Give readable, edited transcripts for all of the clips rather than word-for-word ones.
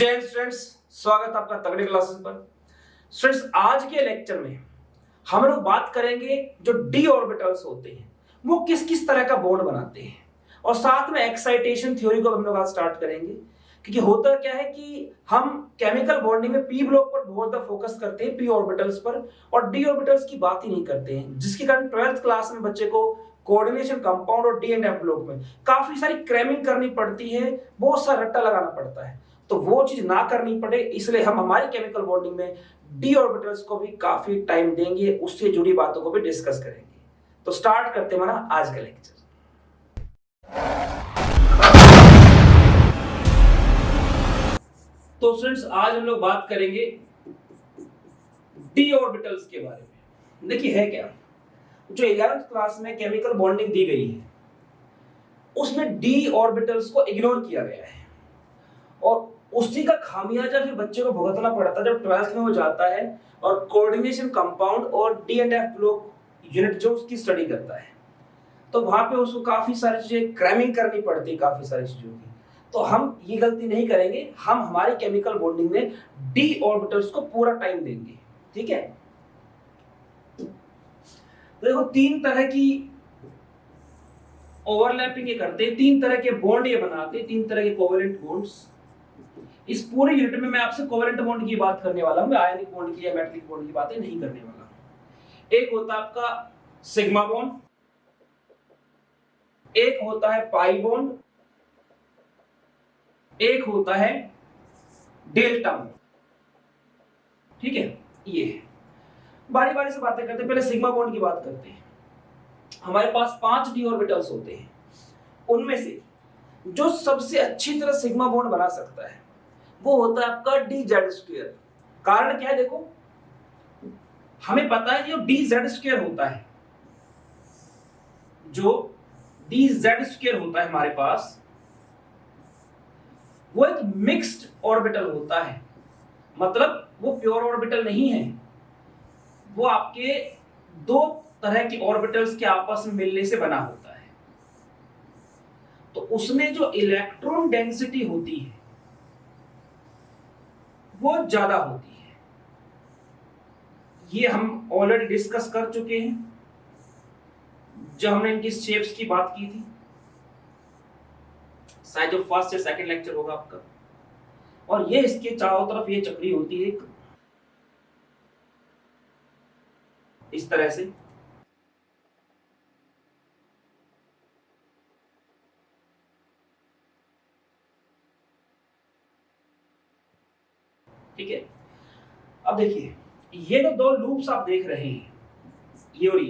जय हिंद स्टूडेंट्स, स्वागत है आपका तगड़े क्लासेस पर। स्टूडेंट्स, आज के लेक्चर में हम लोग बात करेंगे जो डी ऑर्बिटल्स होते हैं वो किस किस तरह का बॉन्ड बनाते हैं, और साथ में एक्साइटेशन थ्योरी को हम लोग आज स्टार्ट करेंगे। क्योंकि होता क्या है कि हम केमिकल बॉन्डिंग में पी ब्लॉक पर बहुत ज्यादा फोकस करते हैं, पी ऑर्बिटल्स पर, और डी ऑर्बिटल्स की बात ही नहीं करते हैं, जिसके कारण 12th क्लास में बच्चे को कोऑर्डिनेशन कंपाउंड और डी एंड एफ ब्लॉक में काफी सारी क्रैमिंग करनी पड़ती है, बहुत सारा रट्टा लगाना पड़ता है। तो वो चीज ना करनी पड़े, इसलिए हम हमारी केमिकल बॉन्डिंग में डी ऑर्बिटल्स को भी काफी टाइम देंगे, उससे जुड़ी बातों को भी डिस्कस करेंगे। तो स्टार्ट करते हैं हमारा आज का लेक्चर। तो स्टूडेंट्स, आज हम लोग बात करेंगे डी ऑर्बिटल्स के बारे में। देखिए है क्या, जो 11th क्लास में केमिकल बॉन्डिंग दी गई है उसमें डी ऑर्बिटल्स को इग्नोर किया गया है, और उसी का खामियाजा फिर बच्चे को भुगतना पड़ता है जब 12th में वो जाता है और कोऑर्डिनेशन कंपाउंड और D and F block unit जो उसकी स्टडी करता है, तो वहां पे उसको काफी सारी चीजें क्रैमिंग करनी पड़ती है, काफी सारी चीजों की। तो हम ये गलती नहीं करेंगे, हम हमारी केमिकल बॉन्डिंग में डी ऑर्बिटल्स को पूरा टाइम देंगे, ठीक है। देखो, तीन तरह की ओवरलैपिंग ये करते हैं, तीन तरह के बॉन्ड ये बनाते हैं, तीन तरह के कोवेलेंट बॉन्ड्स। इस पूरे यूनिट में मैं आपसे कोवेलेंट बॉन्ड की बात करने वाला हूं, मैं आयनिक बॉन्ड की या मेटलिक बॉन्ड की बातें नहीं करने वाला हूं। एक होता है आपका सिग्मा बॉन्ड, एक होता है पाई बॉन्ड, एक होता है डेल्टा बॉन्ड, ठीक है। ये बारी बारी से बातें करते हैं। पहले सिग्मा बॉन्ड की बात करते हैं। हमारे पास 5 डी ऑर्बिटल्स होते हैं, उनमें से जो सबसे अच्छी तरह सिग्मा बॉन्ड बना सकता है वो होता है आपका डी जेड स्क्वायर। कारण क्या है, देखो हमें पता है कि जो डी जेड स्क्वायर होता है, जो डी जेड स्क्वायर होता है हमारे पास, वो एक मिक्स्ड ऑर्बिटल होता है। मतलब वो प्योर ऑर्बिटल नहीं है, वो आपके दो तरह के ऑर्बिटल्स के आपस में मिलने से बना होता है। तो उसमें जो इलेक्ट्रॉन डेंसिटी होती है वो ज्यादा होती है। ये हम ऑलरेडी डिस्कस कर चुके हैं जब हमने इनकी शेप्स की बात की थी, शायद जो फर्स्ट या सेकंड लेक्चर होगा आपका। और ये इसके चारों तरफ ये चक्री होती है इस तरह से। ठीक है। अब देखिए, ये जो दो लूप्स आप देख रहे हैं, ये और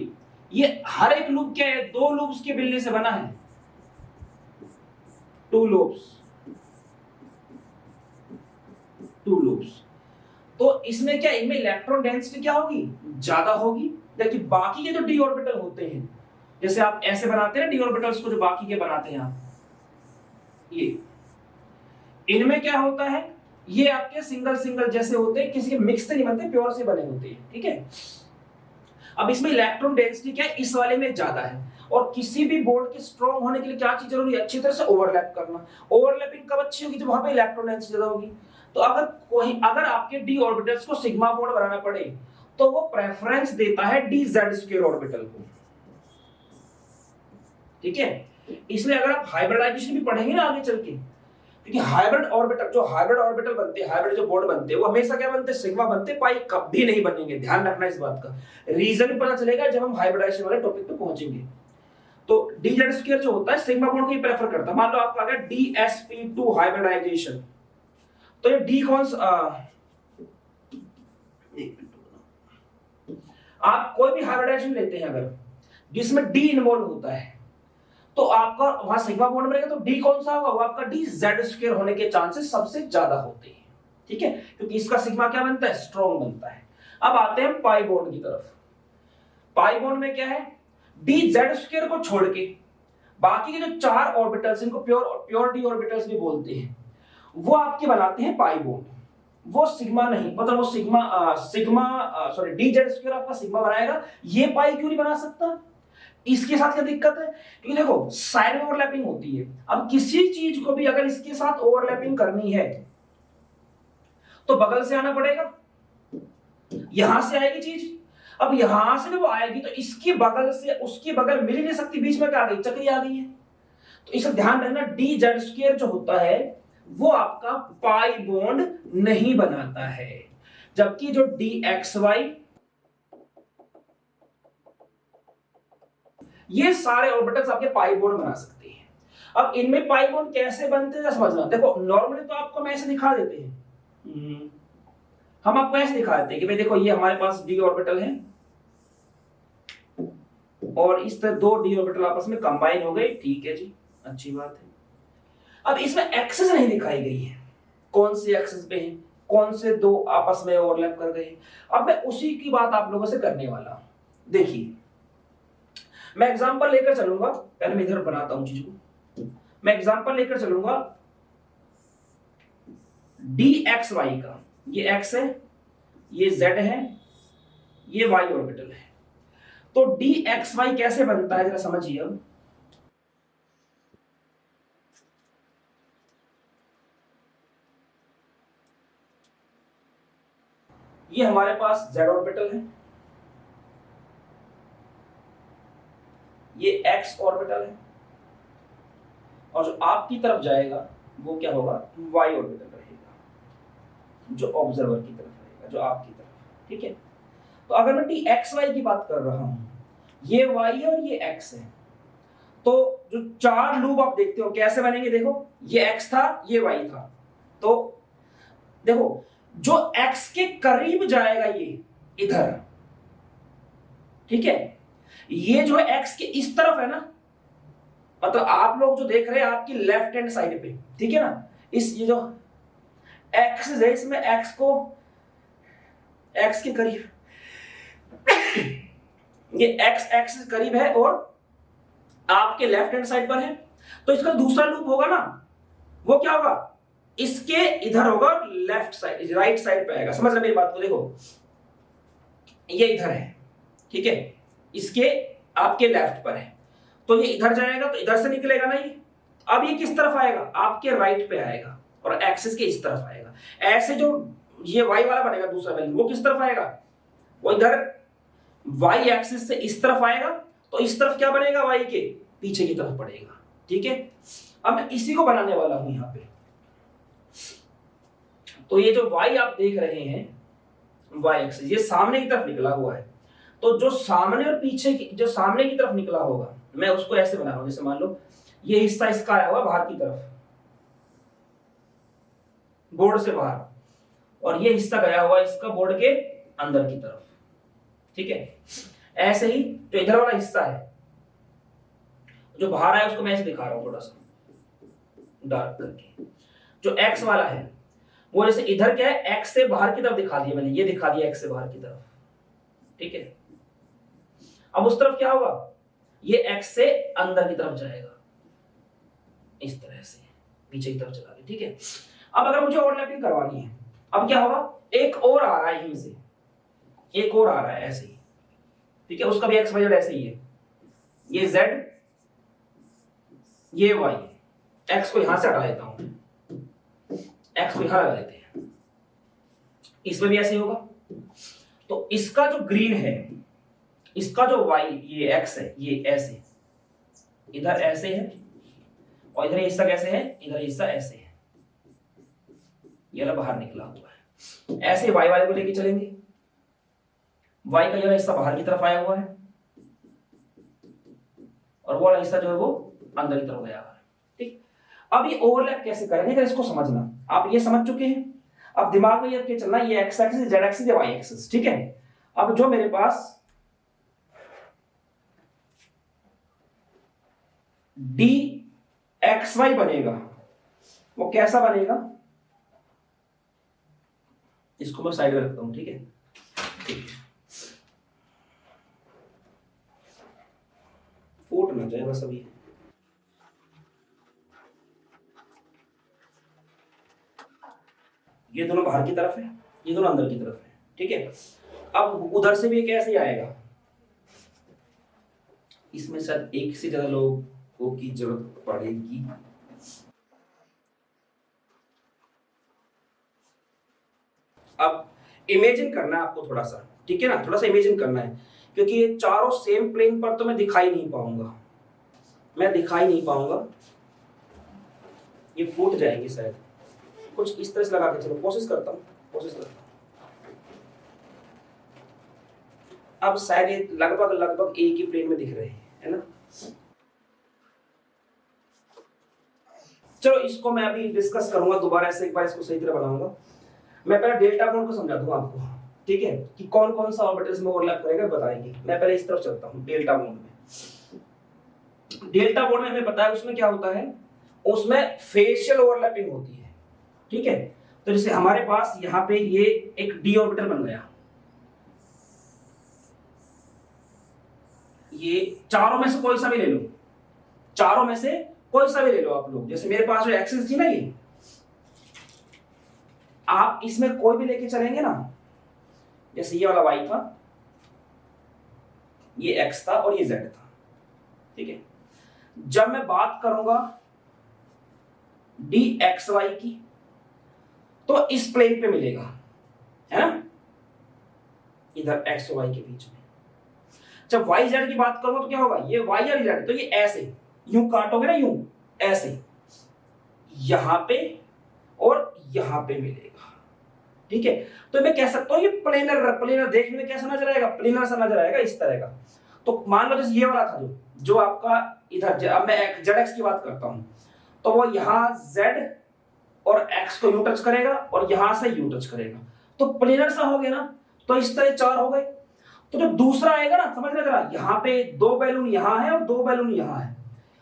ये हर एक लूप क्या है, दो लूप्स के मिलने से बना है, 2 लूप्स। तो इसमें क्या, इनमें इलेक्ट्रॉन डेंसिटी क्या होगी, ज्यादा होगी। देखिए बाकी के जो डी ऑर्बिटल होते हैं, जैसे आप ऐसे बनाते हैं डी ऑर्बिटल्स को, जो बाकी के बनाते हैं आप, ये इनमें क्या होता है, ये आपके सिंगल सिंगल जैसे होते हैं, किसी के मिक्स से नहीं बनते, प्योर से बने होते हैं, ठीक है। अब इसमें इलेक्ट्रॉन डेंसिटी क्या है, इस वाले में ज्यादा है। और किसी भी बॉन्ड के स्ट्रॉन्ग होने के लिए क्या चीज जरूरी है, अच्छी तरह से ओवरलैप करना। ओवरलैपिंग कब अच्छी होगी, जब वहां पे इलेक्ट्रॉन डेंसिटी ज्यादा होगी। तो अगर आपके डी ऑर्बिटल्स को सिग्मा बॉन्ड बनाना पड़े तो वो प्रेफरेंस देता है डी जेड स्क्वायर ऑर्बिटल को, ठीक है। इसलिए अगर आप हाइब्रिडाइजेशन भी पढ़ेंगे ना आगे चल के, क्योंकि हाइब्रिड ऑर्बिटल बनते हैं, हाइब्रिड जो बॉन्ड बनते हैं वो हमेशा क्या बनते हैं, सिग्मा बनते हैं, पाई कभी नहीं बनेंगे। ध्यान रखना इस बात का, रीजन पता चलेगा जब हम हाइब्रिडाइजेशन वाले टॉपिक पे पहुंचेंगे। तो डी जेड स्क्वायर जो होता है सिग्मा बॉन्ड को ही प्रेफर करता है। मान लो आपका आ गया DsP2 हाइब्रिडाइजेशन, तो ये डी कौन सा, आप कोई भी हाइब्रिडाइजेशन लेते हैं अगर जिसमें डी इन्वॉल्व होता है, तो आपका वहां सिग्मा बॉन्ड बनेगा, तो डी कौन सा होगा, वो आपका डी जेड स्क्वायर होने के चांसेस सबसे ज्यादा होते हैं, ठीक है। क्योंकि इसका सिग्मा क्या बनता है, स्ट्रॉन्ग बनता है। अब आते हैं पाई बॉन्ड की तरफ। पाई बॉन्ड में क्या है, डी जेड स्क्वायर को छोड़ के बाकी के जो 4 ऑर्बिटल्स, इनको प्योर डी ऑर्बिटल्स भी बोलते हैं, वो आपके बनाते हैं पाई बॉन्ड। वो सिग्मा नहीं, मतलब वो सॉरी डी जेड स्क्वायर आपका सिग्मा बनाएगा, ये पाई क्यों नहीं बना सकता। इसके साथ क्या दिक्कत है, क्योंकि देखो साइड में ओवरलैपिंग होती है। अब किसी चीज को भी अगर इसके साथ ओवरलैपिंग करनी है तो बगल से आना पड़ेगा, यहां से आएगी चीज। अब यहां से जब वो आएगी तो इसकी बगल से उसकी बगल मिल ही नहीं सकती, बीच में क्या आ गई, चक्री आ गई है। तो इसे ध्यान रखना, डी जेड स्क्वायर जो होता है वो आपका पाई बॉन्ड नहीं बनाता है, जबकि जो डी एक्स वाई, ये सारे ऑर्बिटल्स आपके पाई बॉन्ड बना सकते हैं। अब इनमें पाई बॉन्ड कैसे बनते हैं समझना। देखो नॉर्मली तो आपको हम ऐसे दिखा देते हैं, हम आपको ऐसे दिखा देते हैं कि भाई देखो ये हमारे पास डी ऑर्बिटल है और इस तरह दो डी ऑर्बिटल आपस में कंबाइन हो गए, ठीक है जी, अच्छी बात है। अब इसमें एक्सेस नहीं दिखाई गई है, कौन से एक्सेस पे है, कौन से दो आपस में ओवरलैप कर गए। अब मैं उसी की बात आप लोगों से करने वाला हूं। देखिए मैं एग्जांपल लेकर चलूंगा, पहले मैं इधर बनाता हूं चीज को। मैं एग्जांपल लेकर चलूंगा डी एक्स वाई का, ये एक्स है, ये जेड है, ये वाई ऑर्बिटल है। तो डी एक्स वाई कैसे बनता है जरा समझिए। अब ये हमारे पास जेड ऑर्बिटल है, ये एक्स ऑर्बिटल है, और जो आपकी तरफ जाएगा वो क्या होगा, वाई ऑर्बिटल रहेगा, जो ऑब्जर्वर की तरफ रहेगा, जो आपकी तरफ, ठीक है। तो अगर मैं डी एक्स वाई की बात कर रहा हूं, ये वाई है और ये एक्स है, तो जो चार लूप आप देखते हो कैसे बनेंगे, देखो ये एक्स था, ये वाई था, तो देखो जो x के करीब जाएगा ये इधर, ठीक है, ये जो है x के इस तरफ है ना, मतलब आप लोग जो देख रहे हैं आपकी लेफ्ट हैंड साइड पे, ठीक है ना, इस ये जो एक्सिस है इसमें x को x के करीब ये x एक्सिस करीब है और आपके लेफ्ट हैंड साइड पर है, तो इसका दूसरा लूप होगा ना, वो क्या होगा, इसके इधर होगा, लेफ्ट साइड राइट साइड पे आएगा। समझ रहे मेरी बात को, देखो ये इधर है, ठीक है, इसके आपके लेफ्ट पर है, तो ये इधर जाएगा तो इधर से निकलेगा ना ये। अब ये किस तरफ आएगा, आपके राइट पे आएगा और एक्सिस के इस तरफ आएगा। ऐसे जो ये वाई वाला बनेगा दूसरा वैल्यू, वो किस तरफ आएगा, वो इधर वाई एक्सिस से इस तरफ आएगा, तो इस तरफ क्या बनेगा, वाई के पीछे की तरफ पड़ेगा, ठीक है। अब मैं इसी को बनाने वाला हूं यहां पे। तो ये जो y आप देख रहे हैं, y एक्सिस, ये सामने की तरफ निकला हुआ है, तो जो सामने और पीछे की, जो सामने की तरफ निकला होगा, मैं उसको ऐसे बना रहा हूं, जैसे मान लो ये हिस्सा इसका आया हुआ बाहर की तरफ, बोर्ड से बाहर, और ये हिस्सा गया हुआ इसका बोर्ड के अंदर की तरफ, ठीक है। ऐसे ही जो इधर वाला हिस्सा है जो बाहर आया उसको मैं ऐसे दिखा रहा हूं थोड़ा सा डार्क करके। जो x वाला है वो जैसे इधर क्या है, x से बाहर की तरफ दिखा दिया मैंने, ये दिखा दिया x से बाहर की तरफ, ठीक है। अब उस तरफ क्या होगा, ये x से अंदर की तरफ जाएगा, इस तरह से पीछे की तरफ चला गया, ठीक है। अब अगर मुझे ओवरलैपिंग करवानी है, अब क्या होगा, एक और आ रहा है यहीं से, एक और आ रहा है ऐसे ही, ठीक है, उसका भी x y z ऐसे ही है, ये z, ये y, x को यहां से हटा लेता हूं, x को यहां लगा लेते हैं, इसमें भी ऐसे ही होगा। तो इसका जो ग्रीन है, इसका जो y, ये x है, ये ऐसे इधर ऐसे है, और इधर हिस्सा कैसे है, इधर हिस्सा ऐसे है, ये वाला बाहर निकला हुआ है। ऐसे y वाले को लेके चलेंगे, y का ये हिस्सा बाहर की तरफ आया हुआ है और वो वाला हिस्सा जो है वो अंदर की तरफ गया हुआ है, ठीक। अब ये ओवरलैप कैसे करेंगे, इसको समझना। आप ये समझ चुके हैं, अब दिमाग में ये रख के चलना, ये x axis, z axis, y axis, ठीक है। अब जो मेरे पास डी एक्स वाई बनेगा वो कैसा बनेगा, इसको मैं साइड में रखता हूं, ठीक है, फूट ना जाए बस। अभी ये दोनों बाहर की तरफ है, ये दोनों अंदर की तरफ है, ठीक है। अब उधर से भी कैसे आएगा, इसमें शायद एक से ज्यादा लोगों की जरूरत पड़ेगी। अब इमेजिन करना है आपको थोड़ा सा, ठीक है ना, थोड़ा सा इमेजिन करना है, क्योंकि ये चारों सेम प्लेन पर तो मैं दिखाई नहीं पाऊंगा, ये फूट जाएंगे शायद। कुछ इस तरह से लगा के चलो, कोशिश करता हूँ। अब शायद ये लगभग एक ही प्लेन में दिख रहे हैं, है ना। चलो इसको मैं अभी डिस्कस करूंगा दोबारा से, एक बार इसको सही तरह बनाऊंगा। मैं पहले डेल्टा बॉन्ड को समझा दूंगा आपको, ठीक है, कि कौन कौन सा ऑर्बिटल्स में ओवरलैप करेगा बताएंगे। मैं पहले इस तरफ चलता हूँ। डेल्टा बॉन्ड में हमें पता है उसमें क्या होता है, उसमें फेशियल ओवरलैपिंग होती है, ठीक है। तो जैसे हमारे पास यहाँ पे ये एक डी ऑर्बिटल बन गया, ये चारों में से कोई सा भी ले लो, आप लोग। जैसे मेरे पास जो एक्सिस थी ना, ये आप इसमें कोई भी लेके चलेंगे ना, जैसे ये वाला y था, ये x था और ये z था, ठीक है। जब मैं बात करूंगा dxy की, तो इस प्लेन पे मिलेगा, है ना, इधर x और y के बीच में। जब yz की बात करूंगा तो क्या होगा, ये y और z, तो ये ऐसे यूं काटोगे ना, यूं ऐसे, यहां पे और यहां पे मिलेगा, ठीक है। तो मैं कह सकता हूं ये प्लेनर देखने में कैसा नजर आएगा, प्लेनर सा नजर आएगा, इस तरह का। तो मान लो जैसे ये वाला था जो आपका इधर, अब मैं zx की बात करता हूं, तो वो यहां z और x को यू टच करेगा और यहां से यू टच करेगा, तो प्लेनर सा हो गया ना। तो इस तरह चार हो गए। तो जो दूसरा आएगा ना, समझ रहे जरा, यहाँ पे दो बैलून यहां है और दो बैलून यहां है,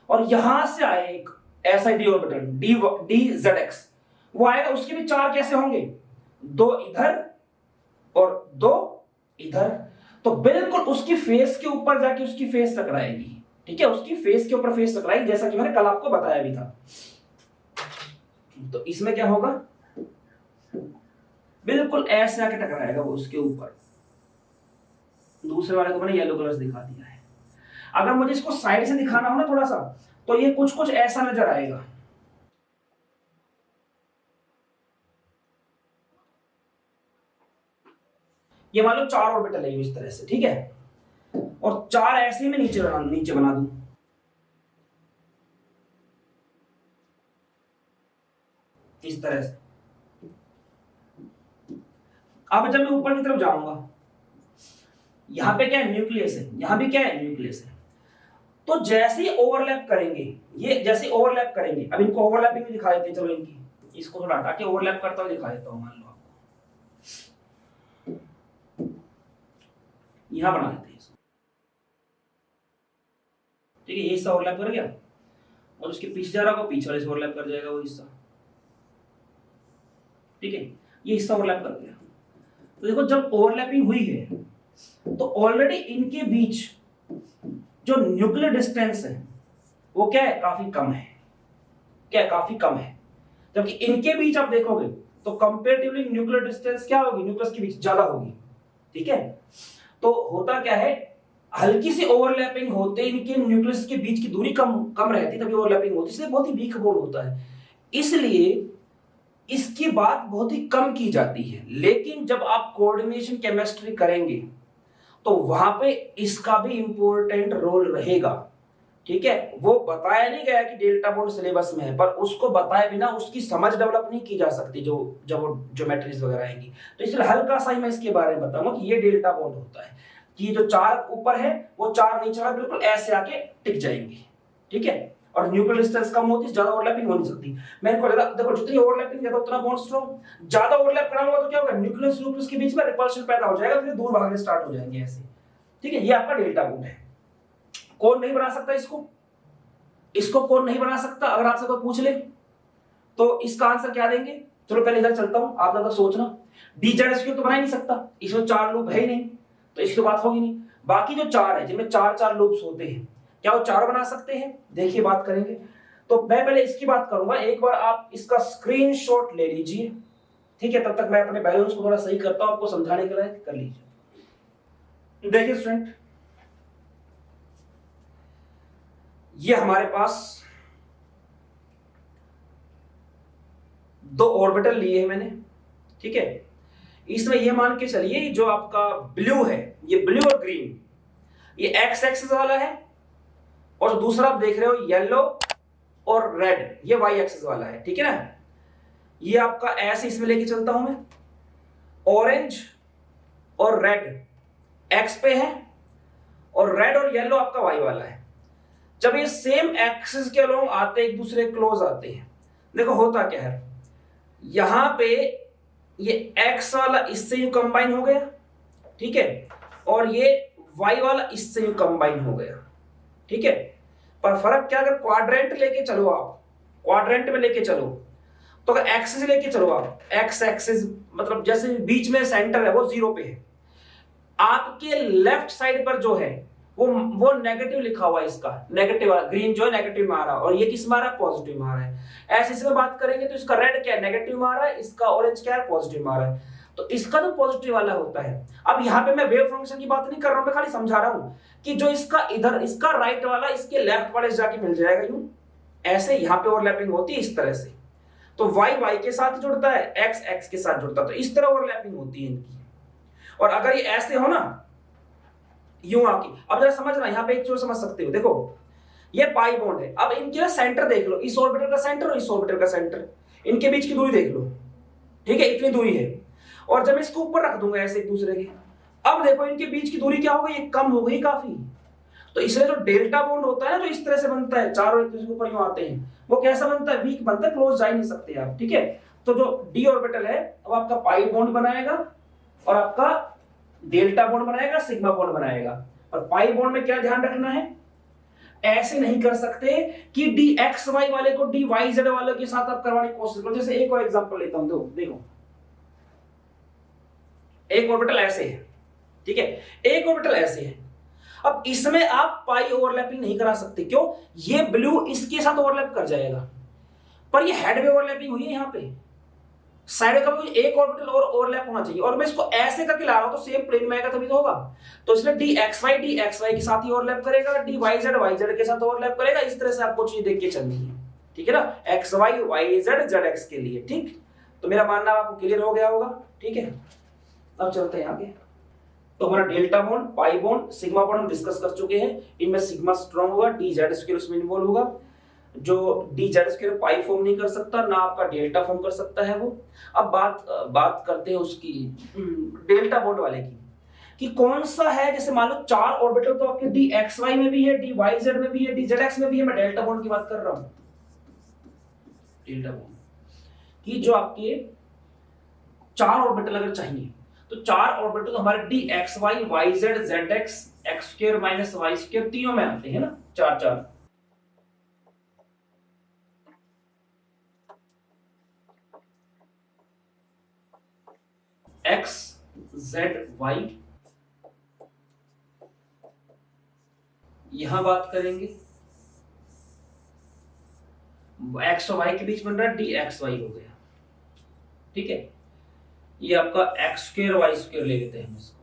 और यहां से आए एक ऐसा डी ऑर्बिटल dzx, वो आएगा, उसके भी चार कैसे होंगे, दो इधर और दो इधर। तो बिल्कुल उसकी फेस के ऊपर जाके उसकी फेस टकराएगी, ठीक है, उसकी फेस के ऊपर फेस टकराएगी, जैसा कि मैंने कल आपको बताया भी था। तो इसमें क्या होगा, बिल्कुल ऐसे आके टकराएगा वो उसके ऊपर। दूसरे वाले को मैंने येलो कलर से दिखा दिया है। अगर मुझे इसको साइड से दिखाना हो ना थोड़ा सा, तो ये कुछ ऐसा नजर आएगा। ये मान लो चार ऑर्बिटल है इस तरह से, ठीक है, और चार ऐसे ही मैं नीचे बना दूं, इस तरह से। अब जब मैं ऊपर की तरफ जाऊंगा, यहां पे क्या है, न्यूक्लियस है, यहां भी क्या है, न्यूक्लियस है। तो जैसे ही ओवरलैप करेंगे, ये जैसे ओवरलैप करेंगे, अब इनको ओवरलैपिंग भी दिखा देते हैं, चलो इनकी, इसको थोड़ा हटा के ओवरलैप करता हुआ दिखा देता हूं। मान लो आपको यहां बना देते हैं इसको, ठीक है, ये हिस्सा ओवरलैप कर गया, और उसके पीछे जा रहा होगा, पीछे वाले से ओवरलैप कर जाएगा वो हिस्सा, ठीक है, ये हिस्सा ओवरलैप कर गया। तो देखो जब ओवरलैपिंग हुई है, तो ऑलरेडी इनके बीच जो न्यूक्लियर डिस्टेंस है वो क्या है, काफी कम है, काफी कम है। जबकि इनके बीच आप देखोगे तो कंपैरेटिवली न्यूक्लियर डिस्टेंस क्या होगी, न्यूक्लियस के बीच ज्यादा होगी, ठीक है। तो होता क्या है, हल्की सी ओवरलैपिंग होते इनके न्यूक्लियस के बीच की दूरी कम रहती, तभी ओवरलैपिंग होती, इसलिए बहुत ही वीक बॉन्ड होता है, इसलिए इसकी बात बहुत ही कम की जाती है। लेकिन जब आप कोऑर्डिनेशन केमिस्ट्री करेंगे तो वहां पे इसका भी इंपॉर्टेंट रोल रहेगा, ठीक है। वो बताया नहीं गया कि डेल्टा बॉन्ड सिलेबस में है, पर उसको बताए बिना उसकी समझ डेवलप नहीं की जा सकती, जो जब वो ज्योमेट्रीज वगैरह आएंगी। तो इसलिए हल्का सा ही मैं इसके बारे में बताऊंगा कि ये डेल्टा बॉन्ड होता है, कि जो चार ऊपर है वो चार नीचे वाला बिल्कुल ऐसे आके टिक जाएंगे, ठीक है, और न्यूक्लियर डिस्टेंस कम होती है, ज्यादा ओवरलैपिंग हो नहीं सकती। मैंने को देखो जितनी ओवरलैपिंग ज्यादा उतना बॉन्ड स्ट्रांग, ज्यादा ओवरलैप कराऊंगा तो क्या होगा, न्यूक्लियस के बीच में रिपल्शन पैदा हो जाएगा, फिर दूर भागने स्टार्ट हो जाएंगे ऐसे, ठीक है। ये आपका डेल्टा बॉन्ड है। कौन नहीं बना सकता इसको कौन नहीं बना सकता, अगर आपसे कोई पूछ ले तो इसका आंसर क्या देंगे। चलो पहले इधर चलता हूं, आप ज्यादा सोचना। dz² तो बना ही नहीं सकता, इसमें चार लूप है ही नहीं, तो इसकी बात होगी नहीं। बाकी जो चार है जिनमें चार चार लूप्स होते हैं, क्या वो चार बना सकते हैं, देखिए बात करेंगे। तो मैं पहले इसकी बात करूंगा, एक बार आप इसका स्क्रीनशॉट ले लीजिए, ठीक है, तब तक मैं अपने बैलेंस को थोड़ा सही करता हूं, आपको समझाने के लिए कर लीजिए। देखिए स्टूडेंट, ये हमारे पास दो ऑर्बिटल लिए हैं मैंने, ठीक है। इसमें ये मान के चलिए जो आपका ब्लू है, ये ब्लू और ग्रीन, ये एक्स एक्सिस वाला है, और जो दूसरा आप देख रहे हो येलो और रेड, ये वाई एक्सिस वाला है, ठीक है ना। ये आपका ऐसे इसमें लेके चलता हूं मैं, ऑरेंज और रेड एक्स पे है और रेड और येलो आपका वाई वाला है। जब ये सेम एक्सिस के अलोंग आते एक दूसरे क्लोज आते हैं, देखो होता क्या है, यहां पे ये एक्स वाला इससे यूं कंबाइन हो गया, ठीक है, और ये वाई वाला इससे यूं कंबाइन हो गया, ठीक है। पर फर्क क्या, अगर क्वाड्रेंट लेके चलो आप, क्वाड्रेंट में लेके चलो, तो अगर एक्सिस लेके चलो आप, एक्स एक्सिस मतलब जैसे बीच में सेंटर है वो 0 पे है, आपके लेफ्ट साइड पर जो है वो नेगेटिव लिखा हुआ है, इसका नेगेटिव वाला ग्रीन जो है नेगेटिव में आ रहा है, और ये किस में आ रहा है, पॉजिटिव में आ रहा है। ऐसे इसमें बात करेंगे तो इसका रेड क्या है, नेगेटिव में आ रहा है, इसका ऑरेंज क्या है, पॉजिटिव में आ रहा है, तो इसका तो पॉजिटिव वाला होता है। अब यहाँ पे मैं वेव फंक्शन की बात नहीं कर रहा हूं, मैं खाली समझा रहा हूं कि जो इसका इधर इसका राइट वाला इसके लेफ्ट वाले से जाके मिल जाएगा यूं, ऐसे यहाँ पे ओवरलैपिंग होती है इस तरह से, तो वाई वाई के साथ जुड़ता है, एक्स एक्स के साथ जुड़ता है, तो इस तरह ओवरलैपिंग होती है इनकी। और अगर ये ऐसे हो ना यूं आके, अब जरा समझना, यहाँ पे एक चीज समझ सकते हो, देखो ये पाई बॉन्ड है, अब इनके ना सेंटर देख लो, इस ऑर्बिटल का सेंटर और इस ऑर्बिटल का सेंटर, इनके बीच की दूरी देख लो, ठीक है, इतनी दूरी है। और जब इसको ऊपर रख दूंगा ऐसे एक दूसरे के, अब देखो इनके बीच की दूरी क्या हो गई, ये कम हो गई काफी। तो इसलिए जो डेल्टा बॉन्ड होता है ना, जो इस तरह से बनता है, चारों एक दूसरे के ऊपर यूं आते हैं, वो कैसा बनता है, वीक बनता है, क्लोज जा ही नहीं सकते आप, ठीक है। तो जो डी ऑर्बिटल है अब आपका पाई बॉन्ड बनाएगा और आपका डेल्टा बॉन्ड बनाएगा, सिग्मा बॉन्ड बनाएगा। और पाई बॉन्ड में क्या ध्यान रखना है, ऐसे नहीं कर सकते कि डी एक्स वाई वाले को डी वाई जेड वाले के साथ आप करवाने की कोशिश करो। जैसे एक और एग्जांपल लेता हूं, देखो एक ऑर्बिटल ऐसे है, ठीक है, एक ऑर्बिटल ऐसे है, अब इसमें आप पाई ओवरलैपिंग नहीं करा सकते, क्यों, ये ब्लू इसके साथ ओवरलैप कर जाएगा, पर ये हेड में ओवरलैपिंग हुई है, यहाँ पे साइड का भी एक ऑर्बिटल और ओवरलैप होना चाहिए, और मैं इसको ऐसे करके ला रहा हूं तो सेम प्लेन में आएगा तभी तो होगा। तो इसलिए डी एक्स वाई के साथ ही ओवरलैप करेगा, डी वाई जेड के साथ ओवरलैप करेगा। इस तरह से आपको चीज देख के चलनी है, ठीक है ना, एक्स वाई जेड एक्स के लिए, ठीक। तो मेरा मानना आपको क्लियर हो गया होगा, ठीक है। अब चलते हैं आगे। तो हमारा delta bond, pi bond, sigma bond हम डिस्कस कर चुके हैं। इनमें सिग्मा स्ट्रॉन्ग होगा, डी जेड स्क्वायर उसमें इन्वॉल्व होगा, जो D Z square pi form नहीं कर सकता, ना आपका डेल्टा फॉर्म कर सकता है वो। अब बात करते हैं उसकी डेल्टा बॉन्ड वाले की, कि कौन सा है, जैसे मान लो 4 ऑर्बिटल तो आपके डी एक्स वाई में भी है, डी वाई जेड में भी है, डी जेड एक्स में भी है, मैं डेल्टा बॉन्ड की बात कर रहा हूं। डेल्टा बॉन्ड कि जो आपके 4 ऑर्बिटल अगर चाहिए तो 4 ऑर्बिटल तो हमारे d x y z x square minus y square तीनों में आते हैं ना, 4 एक्स जेड वाई। यहां बात करेंगे एक्स और वाई के बीच बन रहा है डी एक्स वाई हो गया, ठीक है। ये आपका एक्स स्क्वायर वाई स्क्वायर ले लेते हैं हम इसको,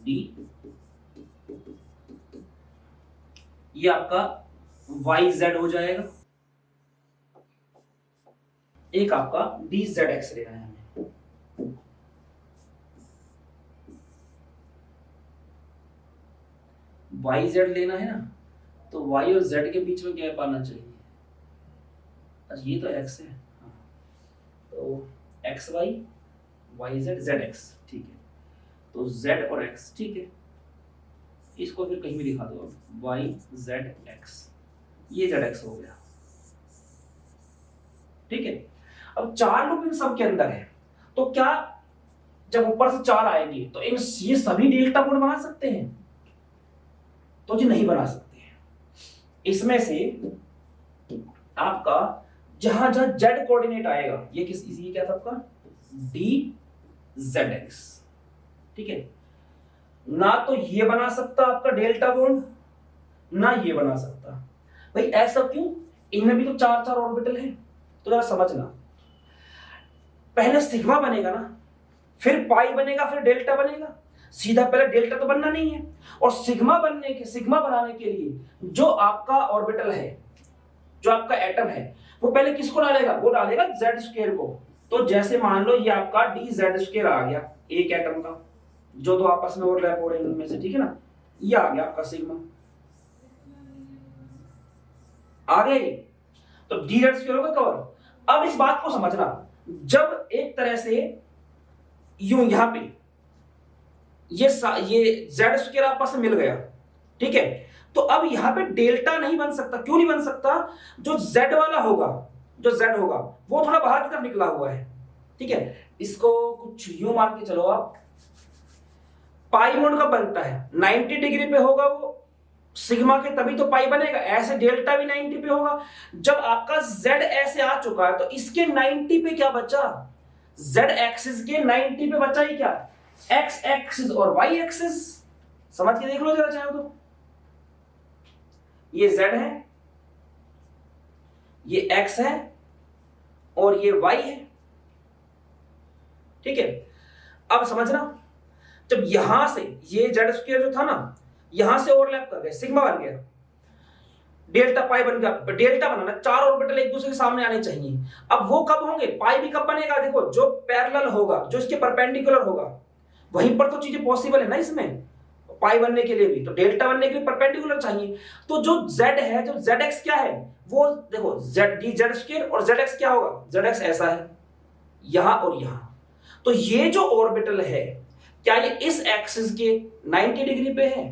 डी, ये आपका वाई जेड हो जाएगा, एक आपका डी जेड एक्स लेना है हमें, वाई जेड लेना है ना, तो वाई और जेड के बीच में गैप आना चाहिए। अच्छा ये तो एक्स है, तो x y z z x, ठीक है। तो जेड और एक्स, ठीक है, इसको फिर कहीं भी दिखा दो, वाई जेड एक्स, ये जेड एक्स हो गया, ठीक है। अब 4 लूप इन सब के अंदर है, तो क्या जब ऊपर से 4 आएंगे तो इन ये सभी डेल्टा बॉन्ड बना सकते हैं, तो जी नहीं बना सकते हैं। इसमें से आपका जहां जहां जेड कोऑर्डिनेट आएगा, ये क्या था आपका डी जेड एक्स, ठीक है, ना तो ये बना सकता आपका डेल्टा बॉन्ड, ना ये बना सकता। भाई ऐसा क्यों, इनमें भी तो 4 ऑर्बिटल हैं, तो जरा समझना, पहले सिग्मा बनेगा ना, फिर पाई बनेगा, फिर डेल्टा बनेगा, सीधा पहले डेल्टा तो बनना नहीं है। और सिग्मा बनाने के लिए जो आपका ऑर्बिटल है, जो आपका एटम है, वो पहले किसको डालेगा, वो डालेगा जेड स्क्वायर को, तो जैसे मान लो ये आपका dz² आ गया एक एटम का, जो दो आपस में ओवरलैप हो रहे हैं इनमें से, ठीक है ना, ये आ गया आपका सिग्मा, आ गया ये, तो dz² होगा कवर। अब इस बात को समझना, जब एक तरह से यूं यहां पे ये z² आपस में मिल गया, ठीक है, तो अब यहां पे डेल्टा नहीं बन सकता। क्यों नहीं बन सकता? जो z वाला होगा, जो z होगा वो थोड़ा बाहर की तरफ निकला हुआ है, ठीक है। इसको कुछ यूं मान के चलो आप, पाई बॉन्ड कब बनता है? 90 डिग्री पे होगा वो सिग्मा के, तभी तो पाई बनेगा। ऐसे डेल्टा भी 90 पे होगा। जब आपका z ऐसे आ चुका है तो इसके 90 पे क्या बचा? z एक्सिस के 90 पे बचा ही क्या? x एक्सिस और y एक्सिस। समझ के देख लो जरा चाहे तो, ये z है, ये x है और ये y है, ठीक है। अब समझना, जब यहां से ये z² जो था ना, यहां से ओवरलैप कर गए, सिग्मा बन गया, डेल्टा पाई बन गया। डेल्टा बनाना, चार ऑर्बिटल एक दूसरे के सामने आने चाहिए। अब वो कब होंगे? पाई भी कब बनेगा? देखो, जो पैरेलल होगा, जो इसके परपेंडिकुलर होगा, वहीं पर तो चीजें पॉसिबल है ना इसमें, पाई बनने के लिए भी तो डेल्टा बनने के लिए परपेंडिकुलर चाहिए। तो जो z है, जो zx क्या है, वो देखो dz² और zx क्या होगा? zx ऐसा है यहां और यहां। तो ये जो ऑर्बिटल है, क्या ये इस एक्सिस के 90 डिग्री पे है?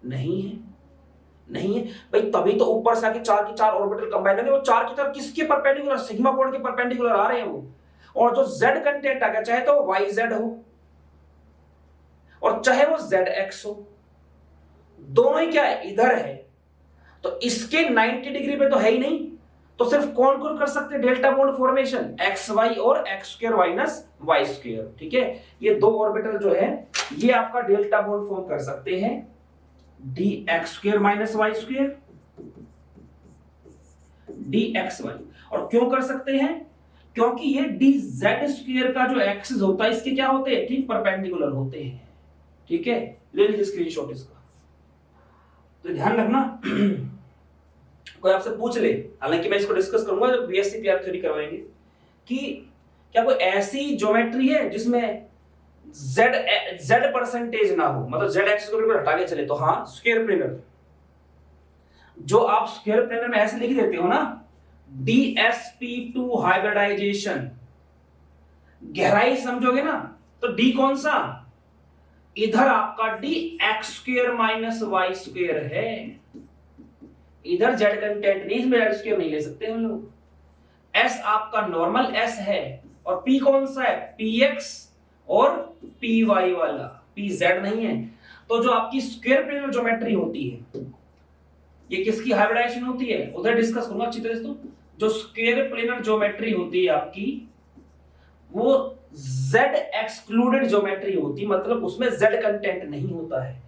नहीं है, नहीं है भाई। तभी तो ऊपर से आके चार की चार ऑर्बिटल कंबाइन होंगे। वो चार की तरफ किसके परपेंडिकुलर? सिग्मा बॉन्ड के परपेंडिकुलर आ रहे हैं वो। और जो z कंटेंट आ गया, चाहे तो वो yz हो और चाहे वो zx हो, दोनों ही क्या है? इधर है। तो इसके 90 डिग्री पे तो है ही नहीं, तो सिर्फ कौन कौन कर सकते हैं डेल्टा बॉन्ड फॉर्मेशन? xy और x² माइनस y², ठीक है। ये दो ऑर्बिटल जो है ये आपका डेल्टा बॉन्ड फॉर्म कर सकते हैं, dx² माइनस y², dxy। और क्यों कर सकते हैं? क्योंकि ये dz² का जो एक्सिस होता है, इसके क्या होते हैं? ठीक परपेंडिकुलर होते हैं, ठीक है। ले लीजिए स्क्रीनशॉट इसका, तो ध्यान रखना कोई आपसे पूछ ले, हालांकि मैं इसको डिस्कस करूंगा जब बीएससी पीआर थ्योरी करवाएंगे, कि क्या कोई ऐसी ज्योमेट्री है जिसमें z परसेंटेज ना हो, मतलब z एक्सिस को बिल्कुल हटा के चले, तो हाँ, स्क्वायर प्लेनर। जो आप स्क्वायर प्लेनर में ऐसे लिख देते हो ना, dsp2 हाइब्रिडाइजेशन, गहराई समझोगे ना, तो d कौन सा? इधर आपका dx² माइनस y² है, इधर z कंटेंट नहीं, इसमें z² नहीं ले सकते हम लोग। s आपका नॉर्मल s है, और p कौन सा है? px और py वाला, pz नहीं है। तो जो आपकी स्क्वायर प्लेनर ज्योमेट्री होती है, ये किसकी हाइब्रिडाइजेशन होती है? उधर डिस्कस करूंगा अच्छी तरह से। तो जो स्क्वायर प्लेनर ज्योमेट्री होती है आपकी, वो z एक्सक्लूडेड ज्योमेट्री होती, मतलब उसमें z कंटेंट नहीं होता है।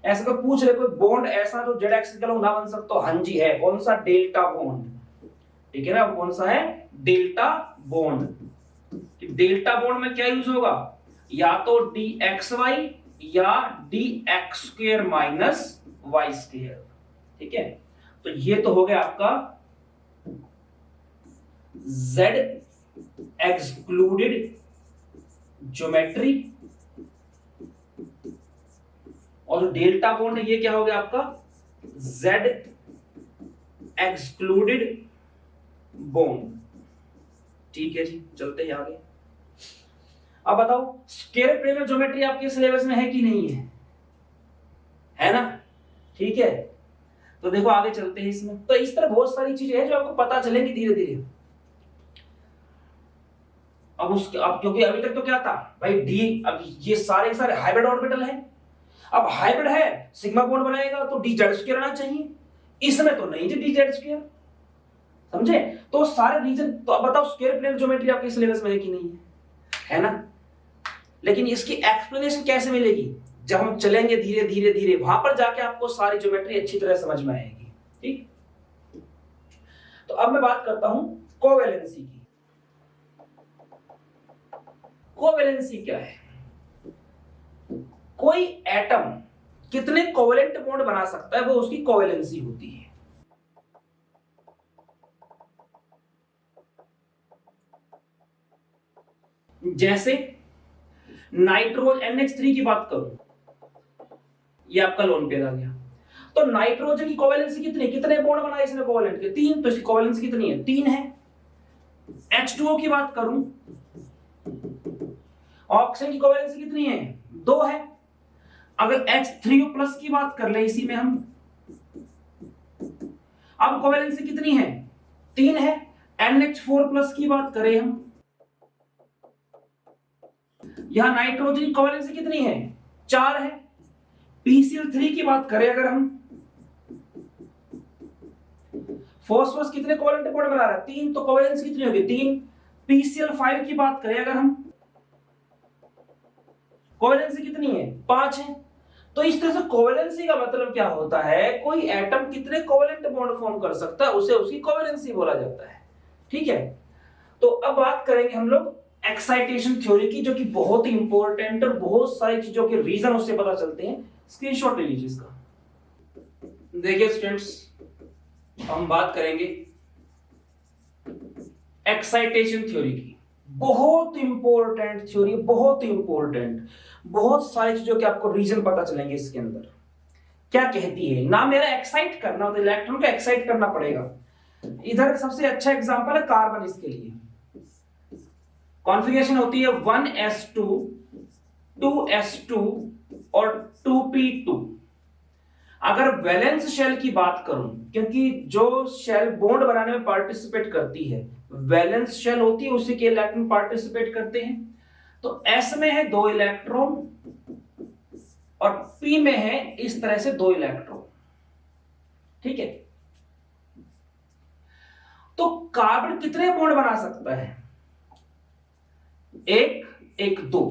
ऐसा कोई पूछ ले, कोई बॉन्ड ऐसा जो z एक्सिस का ना बन सकता? हाँ जी है। कौन सा? डेल्टा बॉन्ड, ठीक है ना। कौन सा है? Delta bond. डेल्टा बॉन्ड में क्या यूज होगा? या तो dxy या dx² माइनस y², ठीक है। तो ये तो हो गया आपका z एक्सक्लूडेड ज्योमेट्री, और जो डेल्टा बॉन्ड है ये क्या हो गया आपका? z एक्सक्लूडेड बॉन्ड, ठीक है जी। चलते हैं आगे। अब बताओ, स्क्वायर प्लेनर ज्योमेट्री आपके सिलेबस में है कि नहीं है? है ना, ठीक है। तो देखो आगे चलते हैं इसमें। तो इस तरह बहुत सारी चीजें हैं जो आपको पता चलेंगी धीरे धीरे। अब क्योंकि अभी तक तो क्या था भाई, डी, अब ये सारे सारे हाइब्रिड ऑर्बिटल हैं। अब हाइब्रिड है, सिग्मा बॉन्ड बनाएगा तो dz² रहना चाहिए, इसमें तो नहीं जी dz², समझे। तो सारे रीजन। तो अब बताओ, स्क्वायर प्लेनर ज्योमेट्री आपके सिलेबस में है कि नहीं है? है ना। लेकिन इसकी एक्सप्लेनेशन कैसे मिलेगी? जब हम चलेंगे धीरे धीरे धीरे, वहां पर जाके आपको सारी ज्योमेट्री अच्छी तरह समझ में आएगी, ठीक। तो अब मैं बात करता हूं कोवेलेंसी की। कोवेलेंसी क्या है? कोई एटम कितने कोवेलेंट बॉन्ड बना सकता है, वो उसकी कोवेलेंसी होती है। जैसे नाइट्रोजन NH3 की बात करूं, ये आपका लोन पेयर आ गया। तो नाइट्रोजन की कोवेलेंसी कितनी, कितने बॉन्ड बनाए इसने कोवेलेंट के, 3, तो इसकी कोवेलेंसी कितनी है, 3 है। H2O की बात करूं, ऑक्सीजन की कोवेलेंसी कितनी है, 2 है। अगर H3O प्लस की बात कर ले इसी में हम, अब कोवेलेंसी कितनी है, 3 है। NH4 प्लस की बात करें हम, यहां नाइट्रोजन की कोवेलेंसी कितनी है, 4 है। PCl3 की बात करें अगर हम, फॉस्फोरस कितने कोवेलेंट बॉन्ड बना रहा है, 3, तो कोवेलेंसी कितनी होगी, 3। PCl5 की बात करें अगर हम, कोवेलेंसी कितनी है, 5 है। तो इस तरह से कोवेलेंसी का मतलब क्या होता है, कोई एटम कितने कोवेलेंट बॉन्ड फॉर्म कर सकता है उसे उसकी कोवेलेंसी बोला जाता है। ठीक है, तो अब बात करेंगे हम लोग एक्साइटेशन थ्योरी की, जो कि बहुत ही इंपॉर्टेंट और बहुत सारी चीजों के रीजन उससे पता चलते हैं। स्क्रीनशॉट ले लीजिए इसका। देखिए स्टूडेंट्स, हम बात करेंगे एक्साइटेशन थ्योरी की। बहुत इंपॉर्टेंट थ्योरी, बहुत इंपॉर्टेंट, बहुत सारी चीजों के आपको रीजन पता चलेंगे इसके अंदर। क्या कहती है ना, मेरा एक्साइट करना होता है, इलेक्ट्रॉन को एक्साइट करना पड़ेगा। इधर सबसे अच्छा एग्जांपल है कार्बन। इसके लिए कॉन्फ़िगरेशन होती है 1s2 2s2 और 2p2। अगर वैलेंस शेल की बात करूं, क्योंकि जो शेल बॉन्ड बनाने में पार्टिसिपेट करती है वैलेंस शेल होती है, उसी के इलेक्ट्रॉन पार्टिसिपेट करते हैं। तो s में है 2 इलेक्ट्रॉन और p में है इस तरह से 2 इलेक्ट्रॉन। ठीक है, तो कार्बन कितने बॉन्ड बना सकता है, 1 1 2।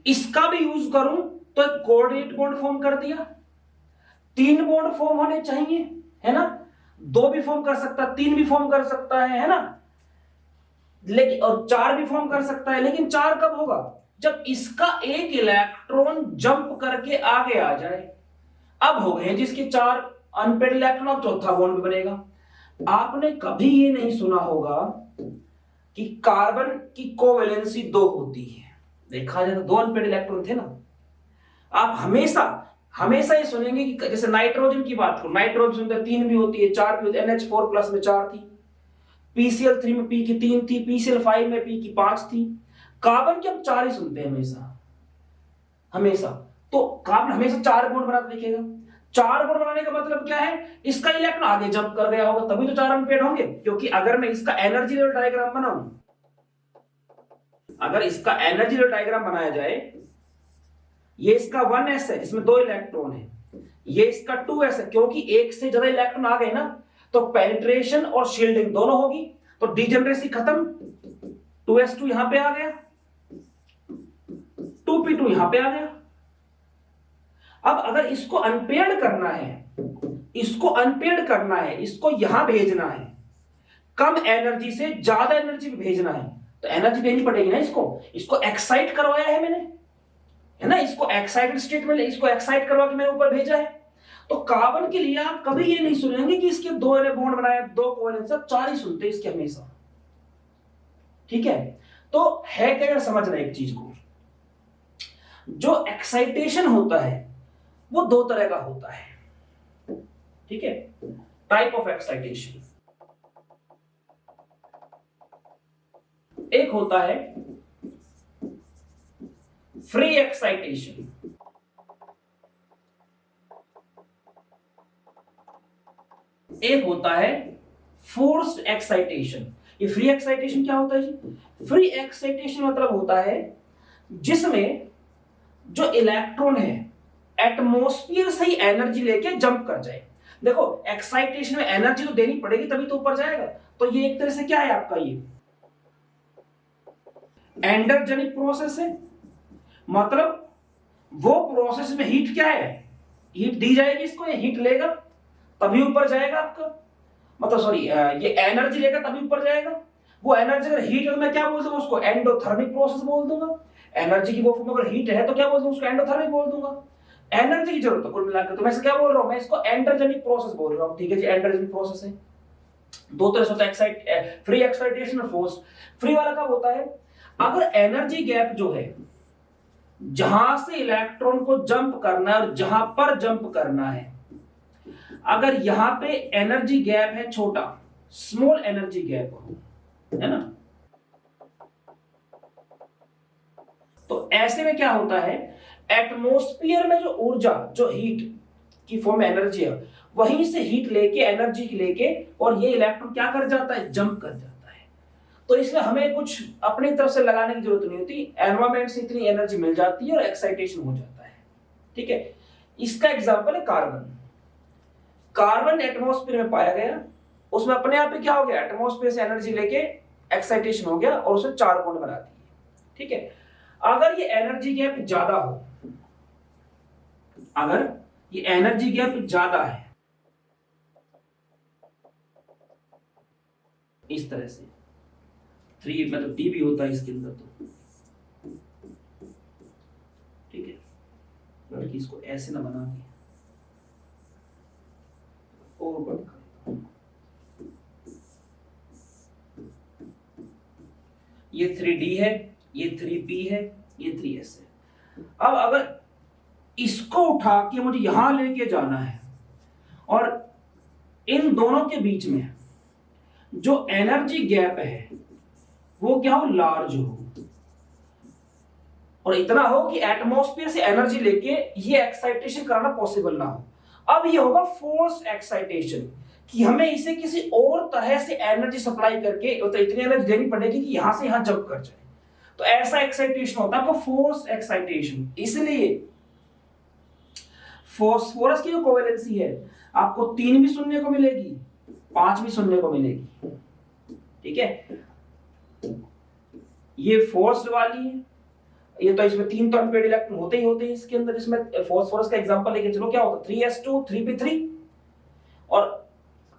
इसका भी यूज करूं तो एक कोऑर्डिनेट बॉन्ड फॉर्म कर दिया। 3 बॉन्ड फॉर्म होने चाहिए, है ना, 2 भी फॉर्म कर सकता है, 3 भी फॉर्म कर सकता है ना, लेकिन और 4 भी फॉर्म कर सकता है। लेकिन 4 कब होगा, जब इसका एक इलेक्ट्रॉन जंप करके आगे आ जाए। अब हो गए जिसके 4 अनपेड इलेक्ट्रॉन, अब चौथा बॉन्ड भी बनेगा। आपने कभी ये नहीं सुना होगा कि कार्बन की कोवेलेंसी 2 होती है। देखा जाए तो 2 अनपेड इलेक्ट्रॉन थे ना। आप हमेशा हमेशा ये सुनेंगे कि जैसे नाइट्रोजन की बात करो, नाइट्रोजन में 3 भी होती है, 4 भी होती है। NH4 प्लस में 4 थी, PCl3 में P की 3 थी, PCl5 में P की 5 थी। कार्बन की हम 4 ही सुनते हैं हमेशा हमेशा। तो कार्बन हमेशा 4 बॉन्ड बनाता दिखेगा। 4 बॉन्ड बनाने का मतलब क्या है, इसका इलेक्ट्रॉन आगे जंप कर गया होगा, तभी तो 4 अनपेड होंगे। क्योंकि अगर मैं इसका एनर्जी लेवल डायग्राम बनाऊं, अगर इसका एनर्जी लेवल डायग्राम बनाया जाए, ये इसका 1s है जिसमें 2 इलेक्ट्रॉन है, ये इसका 2s है, क्योंकि एक से ज्यादा इलेक्ट्रॉन आ गए ना तो पेनिट्रेशन और शील्डिंग दोनों होगी, तो डिजेनरेसी खत्म। 2s2 यहां पे आ गया, 2p2 यहां पे आ गया। अब अगर इसको अनपेयर्ड करना है, इसको अनपेयर्ड करना है, इसको यहां भेजना है, कम एनर्जी से ज्यादा एनर्जी भेजना है, तो एनर्जी देनी पड़ेगी ना इसको एक्साइट करवाया है मैंने, है ना, इसको एक्साइटेड स्टेट में इसको एक्साइट करवा के मैंने ऊपर भेजा है। तो कार्बन के लिए आप कभी ये नहीं सुनेंगे कि इसके 2 बॉन्ड बनाए, 2 कोवेलेंट, सब 4 ही सुनते हैं इसके हमेशा। ठीक है, तो है क्या समझना एक चीज को, जो एक्साइटेशन होता है वो 2 तरह का होता है। ठीक है, टाइप ऑफ एक्साइटेशन। एक होता है फ्री एक्साइटेशन, एक होता है फोर्स्ड एक्साइटेशन। ये फ्री एक्साइटेशन क्या होता है जी, फ्री एक्साइटेशन मतलब होता है जिसमें जो इलेक्ट्रॉन है एटमॉस्फेयर से ही एनर्जी लेके जंप कर जाए। देखो एक्साइटेशन में एनर्जी तो देनी पड़ेगी तभी तो ऊपर जाएगा, तो ये एक तरह से क्या है आपका, ये एंडरजेनिक प्रोसेस है। मतलब वो प्रोसेस में हीट क्या है, हीट दी जाएगी इसको, ये हीट लेगा तभी ऊपर जाएगा आपका, मतलब सॉरी ये एनर्जी लेगा तभी ऊपर जाएगा। वो एनर्जी अगर हीट है तो मैं क्या बोल दूंगा उसको, एंडोथर्मिक प्रोसेस बोल दूंगा। एनर्जी की वो फॉर्म अगर हीट है तो क्या बोल दूंगा उसको, एंडोथर्मिक बोल दूंगा। एनर्जी की जरूरत है कुल मिलाकर, तो मैं क्या बोल रहा हूं, मैं इसको एंडरजेनिक प्रोसेस बोल रहा हूं। ठीक है जी, एंडरजेनिक प्रोसेस है। 2 तरह से होता है फ्री एक्साइटेशन और फोर्स्ड। फ्री वाला कब होता है, अगर एनर्जी गैप जो है, जहां से इलेक्ट्रॉन को जंप करना है और जहां पर जंप करना है, अगर यहां पे एनर्जी गैप है छोटा, स्मॉल एनर्जी गैप हो, है ना, तो ऐसे में क्या होता है, एटमॉस्फेयर में जो ऊर्जा, जो हीट की फॉर्म में एनर्जी है, वहीं से हीट लेके, एनर्जी लेके, और ये इलेक्ट्रॉन क्या कर जाता है, जंप कर जाता है। तो इसलिए हमें कुछ अपनी तरफ से लगाने की जरूरत नहीं होती, एनवायरमेंट से इतनी एनर्जी मिल जाती है और एक्साइटेशन हो जाता है। ठीक है, इसका एग्जांपल है कार्बन। कार्बन एटमॉस्फेयर में पाया गया, उसमें अपने आप ही क्या हो गया, एटमॉस्फेयर से एनर्जी लेके एक्साइटेशन हो गया और उसमें 4 बॉन्ड बना दिए। ठीक है, अगर ये एनर्जी गैप ज्यादा हो, अगर ये एनर्जी गैप ज्यादा है, इस तरह से 3 मतलब डी भी होता है इसके अंदर, तो ठीक है, लड़की इसको ऐसे ना बना के और बंद कर, ये 3D है, ये 3P है, ये 3S है। अब अगर इसको उठा के मुझे यहां लेके जाना है और इन दोनों के बीच में जो एनर्जी गैप है वो क्या हो, लार्ज हो, और इतना हो कि एटमॉस्फेयर से एनर्जी लेके ये एक्साइटेशन कराना पॉसिबल ना हो। अब ये होगा फोर्स्ड एक्साइटेशन, कि हमें इसे किसी और तरह से एनर्जी सप्लाई करके, तो इतनी एनर्जी देनी पड़ेगी कि यहां से यहां जंप कर जाए, तो ऐसा एक्साइटेशन होता है आपका फोर्स्ड एक्साइटेशन। इसलिए फास्फोरस की जो कोवेलेंसी है, आपको 3 भी सुनने को मिलेगी, 5 भी सुनने को मिलेगी। ठीक है, ये फोर्स्ड वाली है, ये तो इसमें 3 तो अनपेयर्ड इलेक्ट्रॉन होते ही होते हैं इसके अंदर। इसमें फास्फोरस का एग्जांपल लेके चलो, क्या होता है 3s2 3p3, और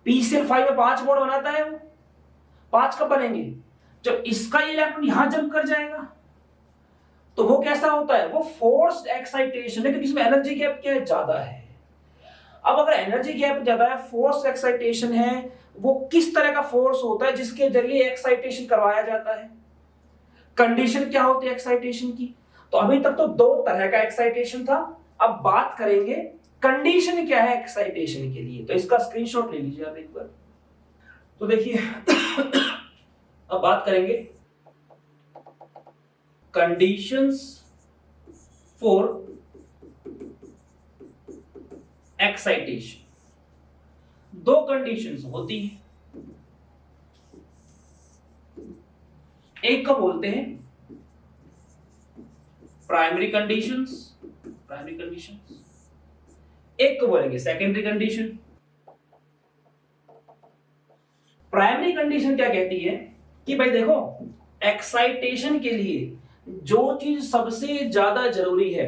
PCl5 में 5 बॉन्ड बनाता है, वो 5 कब बनेंगे, जब इसका ये इलेक्ट्रॉन यहां जंप कर जाएगा, तो वो कैसा होता है, वो फोर्स्ड एक्साइटेशन है, क्योंकि इसमें एनर्जी गैप क्या है, ज्यादा है। अब अगर एनर्जी गैप ज्यादा है, फोर्स एक्साइटेशन है, वो किस तरह का फोर्स होता है जिसके जरिए एक्साइटेशन करवाया जाता है, कंडीशन क्या होती है एक्साइटेशन की। तो अभी तक तो 2 तरह का एक्साइटेशन था, अब बात करेंगे कंडीशन क्या है एक्साइटेशन के लिए। तो इसका स्क्रीनशॉट ले लीजिए आप एक बार। तो देखिए अब बात करेंगे कंडीशंस फॉर एक्साइटेशन। 2 कंडीशंस होती हैं, एक को बोलते हैं प्राइमरी कंडीशंस, एक को बोलेंगे सेकेंडरी कंडीशन। प्राइमरी कंडीशन क्या कहती है कि भाई देखो, एक्साइटेशन के लिए जो चीज सबसे ज्यादा जरूरी है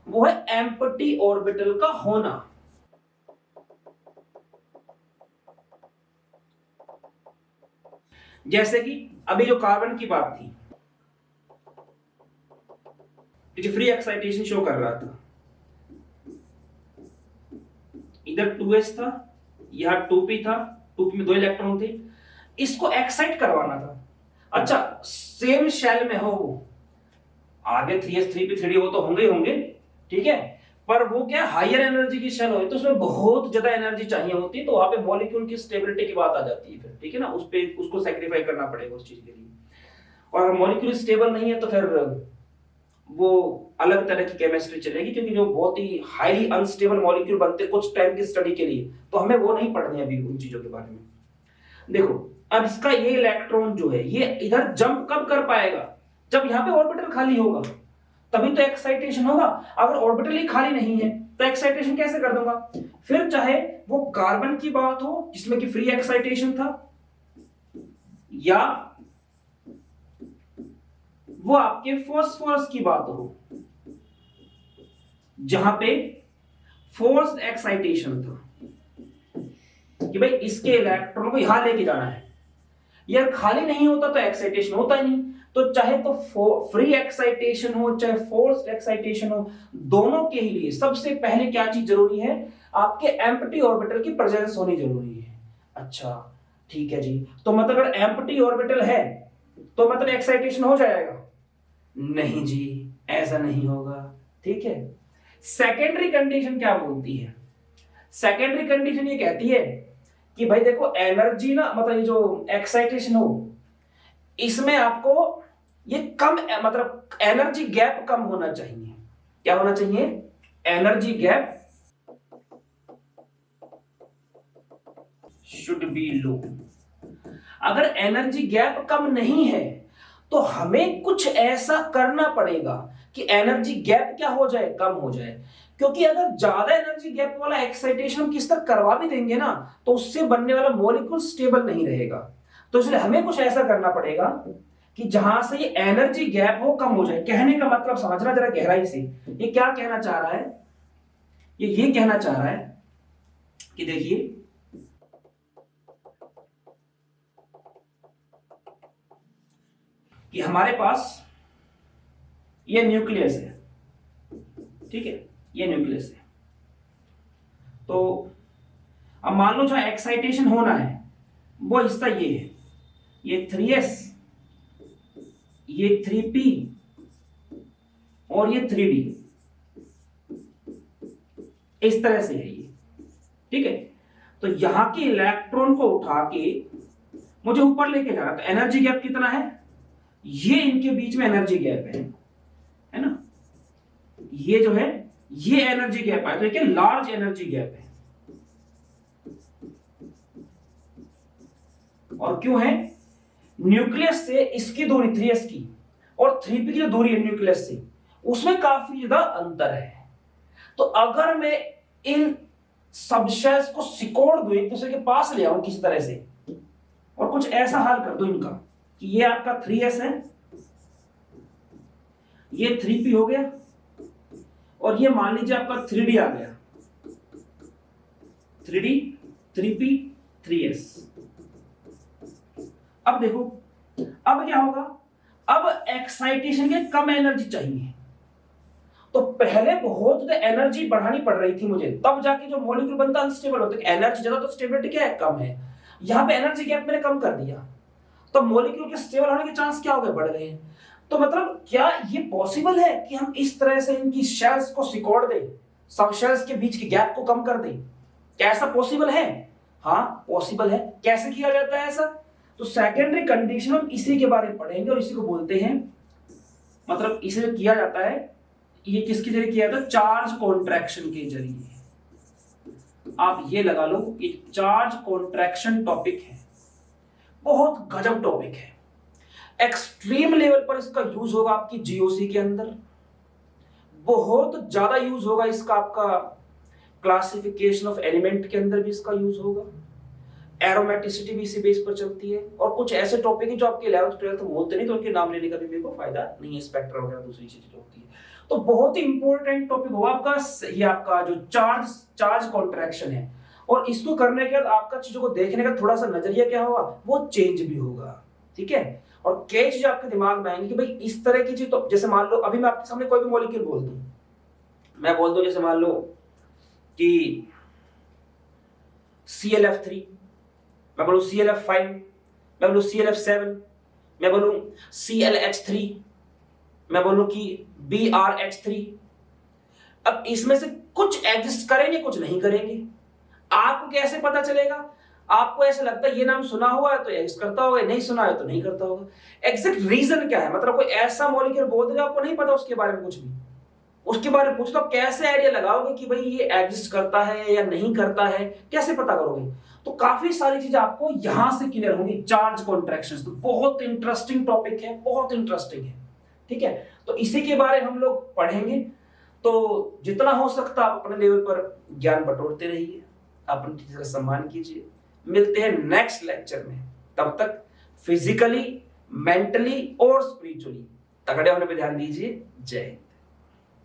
वो है एम्प्टी ऑर्बिटल का होना। जैसे कि अभी जो कार्बन की बात थी, जो फ्री एक्साइटेशन शो कर रहा था, इधर 2s था, यहां 2p था, 2p में 2 इलेक्ट्रॉन थे, इसको एक्साइट करवाना था। अच्छा, सेम शेल में हो, वो आगे 3s 3p 3d वो तो होंगे ही होंगे, ठीक है, पर वो क्या हायर एनर्जी की शेल हो, तो उसमें बहुत ज्यादा एनर्जी चाहिए होती है, तो वहां पे मॉलिक्यूल की स्टेबिलिटी की बात आ जाती है फिर, ठीक है ना, उस पे उसको सैक्रिफाई करना पड़ेगा उस चीज के लिए। और अगर मॉलिक्यूल स्टेबल नहीं है तो फिर वो अलग तरह की केमिस्ट्री चलेगी, क्योंकि जो बहुत ही हाईली अनस्टेबल मॉलिक्यूल बनते कुछ टाइम की स्टडी के लिए, तो हमें वो नहीं पढ़नी अभी उन चीजों के बारे में। देखो अब इसका ये इलेक्ट्रॉन जो है ये इधर जंप कब कर पाएगा, जब यहाँ पे ऑर्बिटल खाली होगा, तभी तो एक्साइटेशन होगा। अगर ऑर्बिटल ही खाली नहीं है तो एक्साइटेशन कैसे कर दूंगा। फिर चाहे वो कार्बन की बात हो जिसमें कि फ्री एक्साइटेशन था, या वो आपके फास्फोरस की बात हो जहां पे फोर्स्ड एक्साइटेशन था कि भाई इसके इलेक्ट्रॉन को यहां लेके जाना है, यार खाली नहीं होता तो एक्साइटेशन होता ही नहीं। तो चाहे तो फ्री एक्साइटेशन हो चाहे फोर्स्ड एक्साइटेशन हो, दोनों के ही लिए सबसे पहले क्या चीज जरूरी है, आपके एम्प्टी ऑर्बिटल की प्रेजेंस होनी जरूरी है। अच्छा ठीक है जी, तो मतलब अगर एम्प्टी ऑर्बिटल है तो मतलब एक्साइटेशन हो जाएगा, नहीं जी, ऐसा नहीं होगा। ठीक है, सेकेंडरी कंडीशन क्या बोलती है? सेकेंडरी कंडीशन ये कहती है कि भाई देखो एनर्जी ना, मतलब ये जो एक्साइटेशन हो इसमें आपको ये कम, मतलब एनर्जी गैप कम होना चाहिए। क्या होना चाहिए? एनर्जी गैप शुड बी लो। अगर एनर्जी गैप कम नहीं है तो हमें कुछ ऐसा करना पड़ेगा कि एनर्जी गैप क्या हो जाए, कम हो जाए। क्योंकि अगर ज्यादा एनर्जी गैप वाला एक्साइटेशन हम किस तरह करवा भी देंगे ना, तो उससे बनने वाला मॉलिक्यूल स्टेबल नहीं रहेगा। तो इसलिए हमें कुछ ऐसा करना पड़ेगा कि जहां से ये एनर्जी गैप हो कम हो जाए। कहने का मतलब समझना जरा गहराई से, ये क्या कहना चाह रहा है? ये कहना चाह रहा है कि देखिए कि हमारे पास ये न्यूक्लियस है, ठीक है, ये न्यूक्लियस है। तो अब मान लो जहां एक्साइटेशन होना है वो हिस्सा ये है, ये 3s, ये 3p और ये 3d, इस तरह से है ये। ठीक है, तो यहां के इलेक्ट्रॉन को उठा के मुझे ऊपर लेके जाना, तो एनर्जी गैप कितना है? ये इनके बीच में एनर्जी गैप है ना, ये जो है ये एनर्जी गैप है, तो एक लार्ज एनर्जी गैप है। और क्यों है? न्यूक्लियस से इसकी दूरी 3s की और 3p की जो दूरी है न्यूक्लियस से, उसमें काफी ज्यादा अंतर है। तो अगर मैं इन सब शेल्स को सिकोड़ दूं, एक दूसरे के पास ले आऊं किसी तरह से, और कुछ ऐसा हाल कर दूं इनका कि ये आपका 3s है, ये 3p हो गया, और ये मान लीजिए आपका 3d आ गया, 3d 3p 3s। अब देखो अब क्या होगा? अब एक्साइटेशन के कम एनर्जी चाहिए, तो पहले बहुत एनर्जी बढ़ानी पड़ रही थी मुझे, तब जाके जो मॉलिक्यूल बनता अनस्टेबल होता है। एनर्जी ज्यादा तो स्टेबिलिटी क्या है? कम है। यहां पे एनर्जी गैप मैंने कम कर दिया, तो मॉलिक्यूल के स्टेबल होने के चांस क्या हो गए? बढ़ गए हैं। तो मतलब क्या ये पॉसिबल है कि हम इस तरह से इनकी शेल्स को सिकोड़ दें, सब शेल्स के बीच के गैप को कम कर दें? क्या ऐसा पॉसिबल है? हाँ पॉसिबल है। कैसे किया जाता है ऐसा? तो सेकेंडरी कंडीशन हम इसी के बारे में पढ़ेंगे, और इसी को बोलते हैं, मतलब इसे किया जाता है, ये किसके जरिए किया जाता है? चार्ज कॉन्ट्रैक्शन के जरिए। आप ये लगा लो कि चार्ज कॉन्ट्रैक्शन टॉपिक है, बहुत गजब टॉपिक है। एक्सट्रीम लेवल पर इसका यूज होगा आपकी जीओसी के अंदर, बहुत ज्यादा यूज होगा इसका आपका क्लासिफिकेशन ऑफ एलिमेंट के अंदर भी इसका यूज होगा। एरोमेटिसिटी भी इसी बेस पर चलती है, और कुछ ऐसे टॉपिक है जो आपके 11th 12th में होते नहीं, तो उनके नाम लेने का भी मेरे को फायदा नहीं है। स्पेक्ट्रम वगैरह दूसरी चीजें जो होती है, तो बहुत ही इंपॉर्टेंट टॉपिक होगा आपका ये, आपका जो चार्ज कॉन्ट्रैक्शन है। और इसको करने के बाद आपका चीजों को देखने का थोड़ा सा नजरिया क्या होगा? वो चेंज भी होगा। ठीक है, और कई चीजें आपके दिमाग में आएंगी कि भाई इस तरह की चीज, तो जैसे मान लो अभी मैं आपके सामने कोई भी मॉलिक्यूल बोल दूं, मैं बोल दूं जैसे मान लो कि ClF3, मैं बोलूं ClF5, मैं बोलूं ClF7, मैं बोलूं ClH3, मैं बोलूं कि BrH3। अब इसमें से कुछ एग्जिस्ट करेंगे, कुछ नहीं करेंगे। आपको कैसे पता चलेगा? आपको ऐसा लगता है ये नाम सुना हुआ है तो एग्जिस्ट करता होगा, नहीं सुना है तो नहीं करता होगा। एग्जैक्ट रीजन क्या है? मतलब कोई ऐसा मॉलिक्यूल बोल देगा, आपको नहीं पता उसके बारे में कुछ भी, उसके बारे में पूछ तो आप कैसे आइडिया लगाओगे कि भाई ये एग्जिस्ट करता है या नहीं करता है? कैसे पता करोगे? तो काफी सारी चीजें आपको यहां से क्लियर होंगी। चार्ज कॉन्ट्रैक्शंस तो बहुत इंटरेस्टिंग टॉपिक है, बहुत इंटरेस्टिंग है। ठीक है, तो इसी के बारे में हम लोग पढ़ेंगे। तो जितना हो सकता आप अपने लेवल पर ज्ञान बटोरते रहिए, अपने टीचर का सम्मान कीजिए। मिलते हैं नेक्स्ट लेक्चर में, तब तक फिजिकली, मेंटली और स्पिरिचुअली तगड़े होने पे ध्यान दीजिए। जय हिंद।